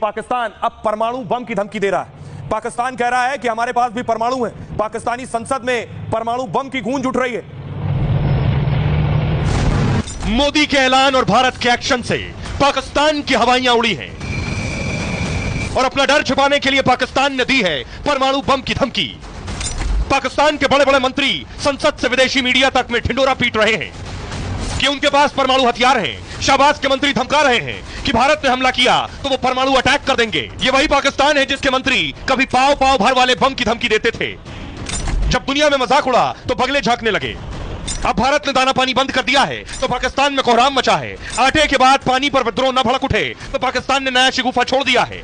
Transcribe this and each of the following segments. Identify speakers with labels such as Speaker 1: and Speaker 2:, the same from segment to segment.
Speaker 1: पाकिस्तान अब परमाणु बम की धमकी दे रहा है। पाकिस्तान कह रहा है कि हमारे पास भी परमाणु है। पाकिस्तानी संसद में परमाणु बम की गूंज उठ रही है।
Speaker 2: मोदी के ऐलान और भारत के एक्शन से पाकिस्तान की हवाइयां उड़ी हैं और अपना डर छुपाने के लिए पाकिस्तान ने दी है परमाणु बम की धमकी। पाकिस्तान के बड़े बड़े मंत्री संसद से विदेशी मीडिया तक में ढिंडोरा पीट रहे हैं कि उनके पास परमाणु हथियार हैं। शाहबाज के मंत्री धमका रहे हैं कि भारत ने हमला किया तो वो परमाणु अटैक कर देंगे। ये वही पाकिस्तान है जिसके मंत्री कभी पाव पाव भर वाले बम की धमकी देते थे। जब दुनिया में मजाक उड़ा तो बगले झांकने लगे। अब भारत ने दाना पानी बंद कर दिया है तो पाकिस्तान में कोहराम मचा है। आटे के बाद पानी पर विद्रोह न भड़क उठे तो पाकिस्तान ने नया शिगुफा छोड़ दिया है।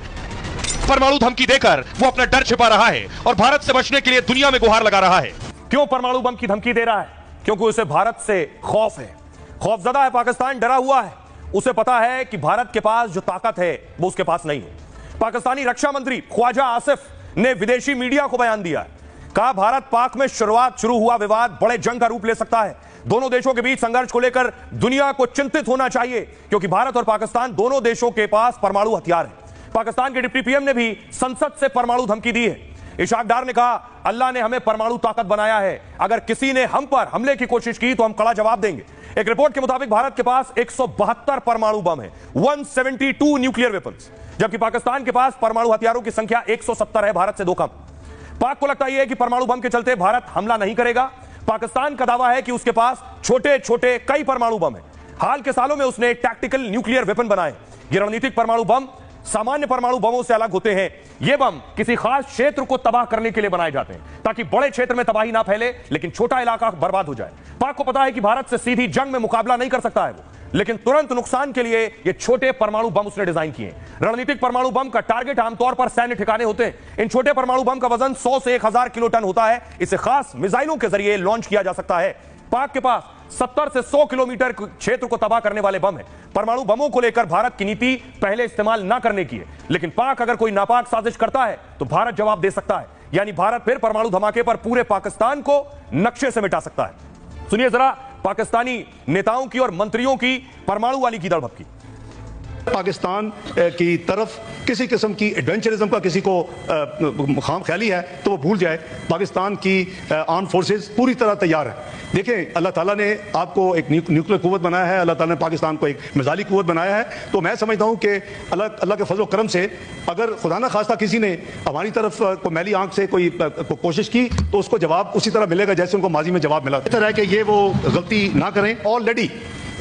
Speaker 2: परमाणु धमकी देकर वो अपना डर छिपा रहा है और भारत से बचने के लिए दुनिया में गुहार लगा रहा है।
Speaker 1: क्यों परमाणु बम की धमकी दे रहा है? क्योंकि उसे भारत से खौफ है। खौफजदा है पाकिस्तान, डरा हुआ है। उसे पता है कि भारत के पास जो ताकत है वो उसके पास नहीं है। पाकिस्तानी रक्षा मंत्री ख्वाजा आसिफ ने विदेशी मीडिया को बयान दिया है। कहा भारत पाक में शुरू हुआ विवाद बड़े जंग का रूप ले सकता है। दोनों देशों के बीच संघर्ष को लेकर दुनिया को चिंतित होना चाहिए क्योंकि भारत और पाकिस्तान दोनों देशों के पास परमाणु हथियार है। पाकिस्तान के डिप्टी पीएम ने भी संसद से परमाणु धमकी दी है। इशाक डार ने कहा अल्लाह ने हमें परमाणु ताकत बनाया है, अगर किसी ने हम पर हमले की कोशिश की तो हम कड़ा जवाब देंगे। एक रिपोर्ट के मुताबिक भारत के पास 172 परमाणु बम है, 172 न्यूक्लियर वेपन्स, जबकि पाकिस्तान के पास परमाणु हथियारों की संख्या 170 है, भारत से 2 कम। पाक को लगता यह है कि परमाणु बम के चलते भारत हमला नहीं करेगा। पाकिस्तान का दावा है कि उसके पास छोटे छोटे कई परमाणु बम है। हाल के सालों में उसने टैक्टिकल न्यूक्लियर वेपन बनाए। ये रणनीतिक परमाणु बम सामान्य परमाणु बमों से अलग होते हैं। ये बम किसी खास क्षेत्र को तबाह करने के लिए बनाए जाते हैं ताकि बड़े क्षेत्र में तबाही ना फैले लेकिन छोटा इलाका बर्बाद हो जाए। पाक को पता है कि भारत से सीधी जंग में मुकाबला नहीं कर सकता है वो, लेकिन तुरंत नुकसान के लिए ये छोटे परमाणु बम उसने डिजाइन किए। रणनीतिक परमाणु बम का टारगेट आमतौर पर सैन्य ठिकाने होते हैं। इन छोटे परमाणु बम का वजन 100 से 1000 किलो टन होता है। इसे खास मिसाइलों के जरिए लॉन्च किया जा सकता है। पाक के पास 70 से 100 किलोमीटर क्षेत्र को तबाह करने वाले बम है। परमाणु बमों को लेकर भारत की नीति पहले इस्तेमाल ना करने की है, लेकिन पाक अगर कोई नापाक साजिश करता है तो भारत जवाब दे सकता है। यानी भारत फिर परमाणु धमाके पर पूरे पाकिस्तान को नक्शे से मिटा सकता है। सुनिए जरा पाकिस्तानी नेताओं की और मंत्रियों की परमाणु वाली कीदड़ भपकी।
Speaker 3: पाकिस्तान की तरफ किसी किस्म की एडवेंचरिज्म का किसी को खाम ख्याली है तो वो भूल जाए। पाकिस्तान की आर्म फोर्सेस पूरी तरह तैयार है। देखें, अल्लाह ताला ने आपको एक न्यूक्लियर कुव्वत बनाया है, अल्लाह ताला ने पाकिस्तान को एक मिसाइली कुव्वत बनाया है। तो मैं समझता हूं कि अल्लाह के फजल करम से अगर खुदा न खास्ता किसी ने हमारी तरफ को मैली आंख से कोई कोशिश की तो उसको जवाब उसी तरह मिलेगा जैसे उनको माजी में जवाब मिला। बेहतर है कि ये वो गलती ना करें। Already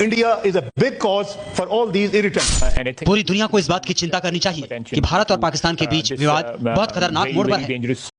Speaker 3: India is a big cause for all these irritants.
Speaker 4: पूरी दुनिया को इस बात की चिंता करनी चाहिए कि भारत और पाकिस्तान के बीच विवाद बहुत खतरनाक मोड़ पर है।